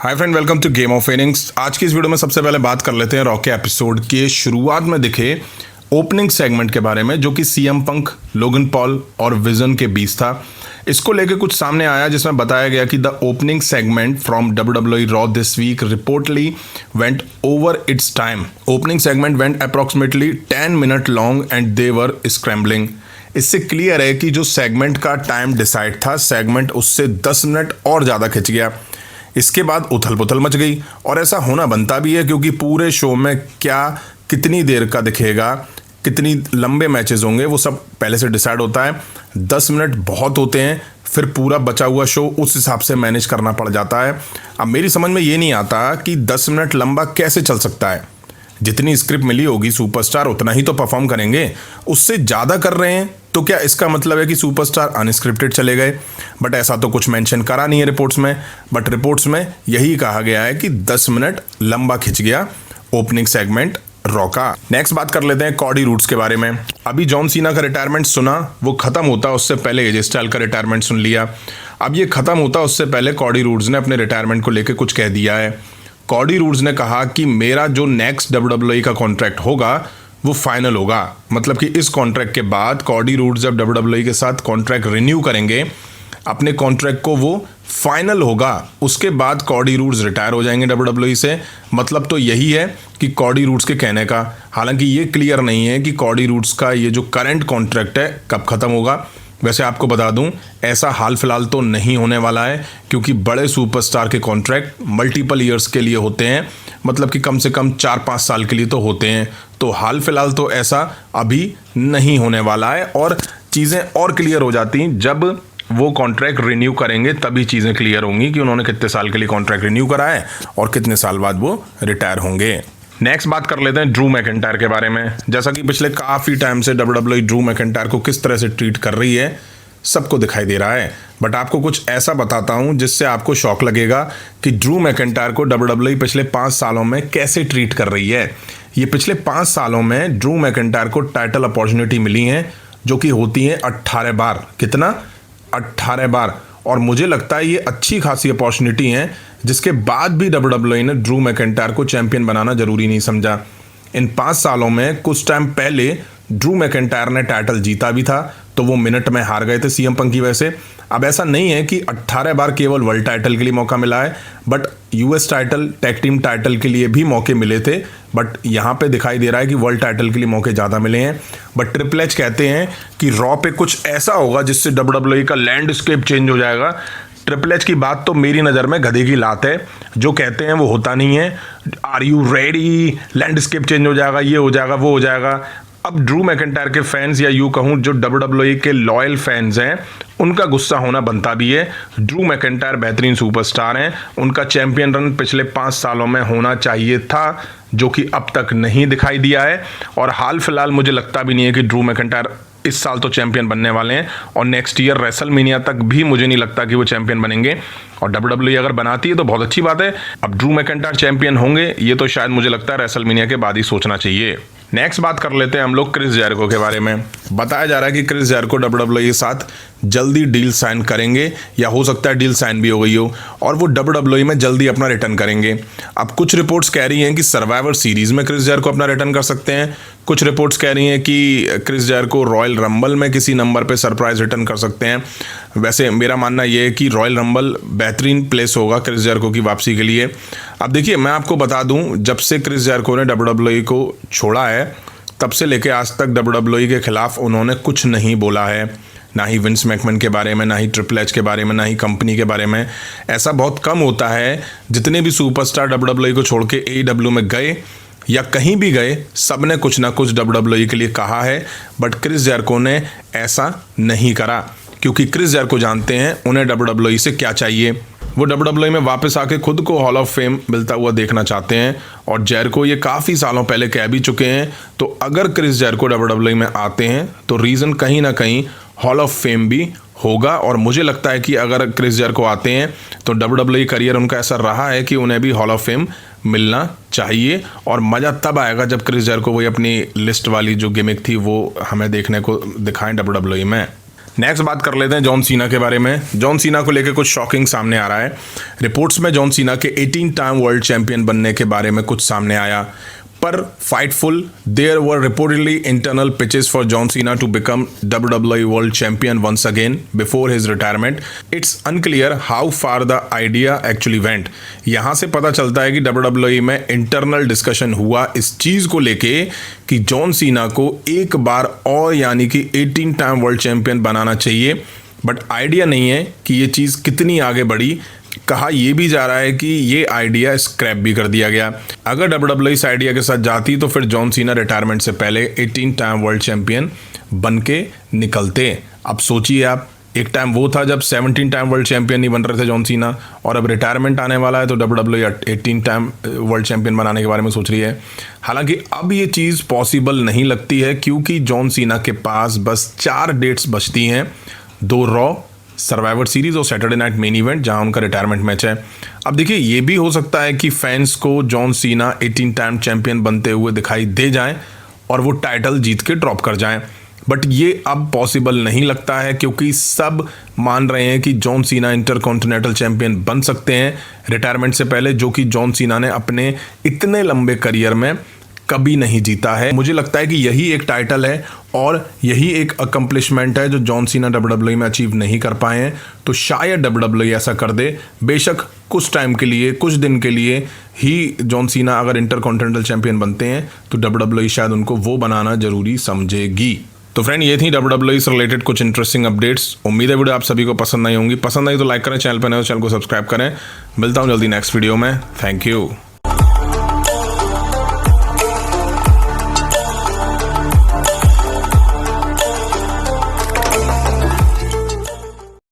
Hi friend, welcome to game of innings. आज की इस वीडियो में सबसे पहले बात कर लेते हैं रॉ के एपिसोड के शुरुआत में दिखे ओपनिंग सेगमेंट के बारे में, जो कि सीएम पंक, लोगन पॉल और विजन के बीच था। इसको लेके कुछ सामने आया जिसमें बताया गया कि the opening segment from WWE Raw this week reportedly went over its time. Opening segment went approximately 10 minute long and they were scrambling. इससे क्लियर है कि जो सेगमेंट का टाइम डिसाइड था, सेगमेंट उससे 10 मिनट और ज़्यादा खिंच गया। इसके बाद उथल पुथल मच गई, और ऐसा होना बनता भी है क्योंकि पूरे शो में क्या कितनी देर का दिखेगा, कितनी लंबे मैचेस होंगे, वो सब पहले से डिसाइड होता है। 10 मिनट बहुत होते हैं, फिर पूरा बचा हुआ शो उस हिसाब से मैनेज करना पड़ जाता है। अब मेरी समझ में ये नहीं आता कि 10 मिनट लंबा कैसे चल सकता है। जितनी स्क्रिप्ट मिली होगी सुपरस्टार उतना ही तो परफॉर्म करेंगे, उससे ज़्यादा कर रहे हैं तो क्या इसका मतलब है कि सुपरस्टार अनस्क्रिप्टेड चले गए? बट ऐसा तो कुछ मेंशन करा नहीं है रिपोर्ट्स में। बट रिपोर्ट्स में यही कहा गया है कि 10 मिनट लंबा खिंच गया ओपनिंग सेगमेंट रॉ का। नेक्स्ट बात कर लेते हैं कॉडी रूड्स के बारे में। अभी जॉन सीना का रिटायरमेंट सुना, वो खत्म होता उससे पहले एजे स्टाइल का रिटायरमेंट सुन लिया। अब ये खत्म होता उससे पहले कॉडी रूड्स ने अपने रिटायरमेंट को लेकर कुछ कह दिया है। कॉडी रूड्स ने कहा कि मेरा जो नेक्स्ट WWE का कॉन्ट्रैक्ट होगा वो फाइनल होगा। मतलब कि इस कॉन्ट्रैक्ट के बाद कॉडी रूड्स जब WWE के साथ कॉन्ट्रैक्ट रिन्यू करेंगे, अपने कॉन्ट्रैक्ट को वो फाइनल होगा, उसके बाद कॉडी रूड्स रिटायर हो जाएंगे WWE से। मतलब तो यही है कि कॉडी रूड्स के कहने का। हालांकि ये क्लियर नहीं है कि कॉडी रूड्स का ये जो करंट कॉन्ट्रैक्ट है कब ख़त्म होगा। वैसे आपको बता दूं, ऐसा हाल फिलहाल तो नहीं होने वाला है, क्योंकि बड़े सुपरस्टार के कॉन्ट्रैक्ट मल्टीपल ईयर्स के लिए होते हैं। मतलब कि कम से कम 4-5 साल के लिए तो होते हैं। तो हाल फिलहाल तो ऐसा अभी नहीं होने वाला है, और चीज़ें और क्लियर हो जाती हैं जब वो कॉन्ट्रैक्ट रिन्यू करेंगे, तभी चीज़ें क्लियर होंगी कि उन्होंने कितने साल के लिए कॉन्ट्रैक्ट रिन्यू करा है और कितने साल बाद वो रिटायर होंगे। नेक्स्ट बात कर लेते हैं ड्रू मैकिंटायर के बारे में। जैसा कि पिछले काफ़ी टाइम से WWE ड्रू मैकिंटायर को किस तरह से ट्रीट कर रही है सबको दिखाई दे रहा है। बट आपको कुछ ऐसा बताता हूं जिससे आपको शॉक लगेगा कि ड्रू मैकिंटायर को WWE पिछले 5 सालों में कैसे ट्रीट कर रही है। ये पिछले 5 सालों में ड्रू मैकिंटायर को टाइटल अपॉर्चुनिटी मिली हैं, जो कि होती हैं 18 बार। कितना? 18 बार। और मुझे लगता है ये अच्छी खासी अपॉर्चुनिटी है, जिसके बाद भी WWE ने ड्रू मैकिंटायर को चैंपियन बनाना जरूरी नहीं समझा। इन 5 सालों में कुछ टाइम पहले ड्रू मैकिंटायर ने टाइटल जीता भी था, तो वो मिनट में हार गए थे सीएम पंक की वजह से। अब ऐसा नहीं है कि 18 बार केवल वर्ल्ड टाइटल के लिए मौका मिला है, but US title, tag team title के लिए भी मौके मिले थे। बट यहाँ पे दिखाई दे रहा है कि वर्ल्ड टाइटल के लिए मौके ज़्यादा मिले हैं। बट ट्रिपल एच कहते हैं कि रॉ पे कुछ ऐसा होगा जिससे WWE का लैंडस्केप चेंज हो जाएगा। ट्रिपल एच की बात तो मेरी नज़र में गधे की लात है, जो कहते हैं वो होता नहीं है। Are you ready? Landscape change हो जाएगा, ये हो जाएगा, वो हो जाएगा। अब ड्रू मैकिंटायर के फैंस, या यूँ कहूँ जो WWE के लॉयल फैंस हैं, उनका गुस्सा होना बनता भी है। ड्रू मैकिंटायर बेहतरीन सुपरस्टार हैं, उनका चैंपियन रन पिछले 5 सालों में होना चाहिए था, जो कि अब तक नहीं दिखाई दिया है। और हाल फिलहाल मुझे लगता भी नहीं है कि ड्रू मैकिंटायर इस साल तो चैंपियन बनने वाले हैं, और नेक्स्ट ईयर रेसलमेनिया तक भी मुझे नहीं लगता कि वो चैंपियन बनेंगे। और WWE अगर बनाती है तो बहुत अच्छी बात है। अब ड्रू मैकिंटायर चैंपियन होंगे ये तो शायद मुझे लगता है रेसलमेनिया के बाद ही सोचना चाहिए। नेक्स्ट बात कर लेते हैं हम लोग क्रिस जेरिको के बारे में। बताया जा रहा है कि क्रिस जेरिको WWE के साथ जल्दी डील साइन करेंगे, या हो सकता है डील साइन भी हो गई हो, और वो WWE में जल्दी अपना रिटर्न करेंगे। अब कुछ रिपोर्ट्स कह रही हैं कि सर्वाइवर सीरीज में क्रिस जेरिको अपना रिटर्न कर सकते हैं। कुछ रिपोर्ट्स कह रही हैं कि क्रिस जेरिको रॉयल रंबल में किसी नंबर पे सरप्राइज रिटर्न कर सकते हैं। वैसे मेरा मानना ये है कि रॉयल रंबल बेहतरीन प्लेस होगा क्रिस जेरिको की वापसी के लिए। अब देखिए, मैं आपको बता दूं, जब से क्रिस जेरिको ने WWE को छोड़ा है, तब से लेके आज तक WWE के खिलाफ उन्होंने कुछ नहीं बोला है। ना ही विंस मैकमैन के बारे में, ना ही ट्रिपल एच के बारे में, ना ही कंपनी के बारे में। ऐसा बहुत कम होता है। जितने भी सुपरस्टार WWE को छोड़ के AEW में गए या कहीं भी गए, सब ने कुछ ना कुछ WWE के लिए कहा है। बट क्रिस जेरिको ने ऐसा नहीं करा, क्योंकि क्रिस जेरिको जानते हैं उन्हें WWE से क्या चाहिए। वो WWE में वापस आके खुद को हॉल ऑफ फेम मिलता हुआ देखना चाहते हैं, और जेरिको ये काफ़ी सालों पहले कह भी चुके हैं। तो अगर क्रिस जेरिको WWE में आते हैं तो रीज़न कहीं ना कहीं हॉल ऑफ फेम भी होगा। और मुझे लगता है कि अगर क्रिस जेरिको आते हैं तो WWE करियर उनका ऐसा रहा है कि उन्हें भी हॉल ऑफ फेम मिलना चाहिए। और मज़ा तब आएगा जब क्रिस जेरिको वही अपनी लिस्ट वाली जो गिमिक थी वो हमें देखने को दिखाएं WWE में। नेक्स्ट बात कर लेते हैं जॉन सीना के बारे में। जॉन सीना को लेकर कुछ शॉकिंग सामने आ रहा है। रिपोर्ट्स में जॉन सीना के 18 टाइम वर्ल्ड चैंपियन बनने के बारे में कुछ सामने आया, पर Fightful there were reportedly internal pitches for John Cena to become WWE world champion once again before his retirement. It's unclear how far the idea actually went. यहाँ से पता चलता है कि WWE में इंटरनल डिस्कशन हुआ इस चीज़ को लेके कि जॉन सीना को एक बार और यानी कि 18 टाइम वर्ल्ड चैंपियन बनाना चाहिए, बट आइडिया नहीं है कि ये चीज़ कितनी आगे बढ़ी। कहा यह भी जा रहा है कि ये आइडिया स्क्रैप भी कर दिया गया। अगर WWE इस आइडिया के साथ जाती तो फिर जॉन सीना रिटायरमेंट से पहले 18 टाइम वर्ल्ड चैंपियन बन के निकलते। अब सोचिए आप, एक टाइम वो था जब 17 टाइम वर्ल्ड चैंपियन नहीं बन रहे थे जॉन सीना, और अब रिटायरमेंट आने वाला है तो WWE 18 टाइम वर्ल्ड चैंपियन बनाने के बारे में सोच रही है। हालांकि अब ये चीज़ पॉसिबल नहीं लगती है, क्योंकि जॉन सीना के पास बस 4 डेट्स बचती हैं, 2 रॉ, सर्वाइवर सीरीज और सैटरडे नाइट मेन इवेंट, जहां उनका रिटायरमेंट मैच है। अब देखिए, ये भी हो सकता है कि फैंस को जॉन सीना 18 टाइम चैंपियन बनते हुए दिखाई दे जाएं और वो टाइटल जीत के ड्रॉप कर जाएं, बट ये अब पॉसिबल नहीं लगता है, क्योंकि सब मान रहे हैं कि जॉन सीना इंटरकॉन्टिनेंटल चैंपियन बन सकते हैं रिटायरमेंट से पहले, जो कि जॉन सीना ने अपने इतने लंबे करियर में कभी नहीं जीता है। मुझे लगता है कि यही एक टाइटल है और यही एक अकम्पलिशमेंट है जो जॉन सीना WWE में अचीव नहीं कर पाए हैं। तो शायद WWE ऐसा कर दे, बेशक कुछ टाइम के लिए, कुछ दिन के लिए ही जॉन सीना अगर इंटरकॉन्टिनेंटल चैंपियन बनते हैं तो WWE शायद उनको वो बनाना जरूरी समझेगी। तो फ्रेंड, ये थी WWE से रिलेटेड कुछ इंटरेस्टिंग अपडेट्स। उम्मीद है वीडियो आप सभी को पसंद आई होंगी। पसंद आई तो लाइक करें, चैनल पर नए हो चैनल को सब्सक्राइब करें। मिलता हूँ जल्दी नेक्स्ट वीडियो में। Thank you.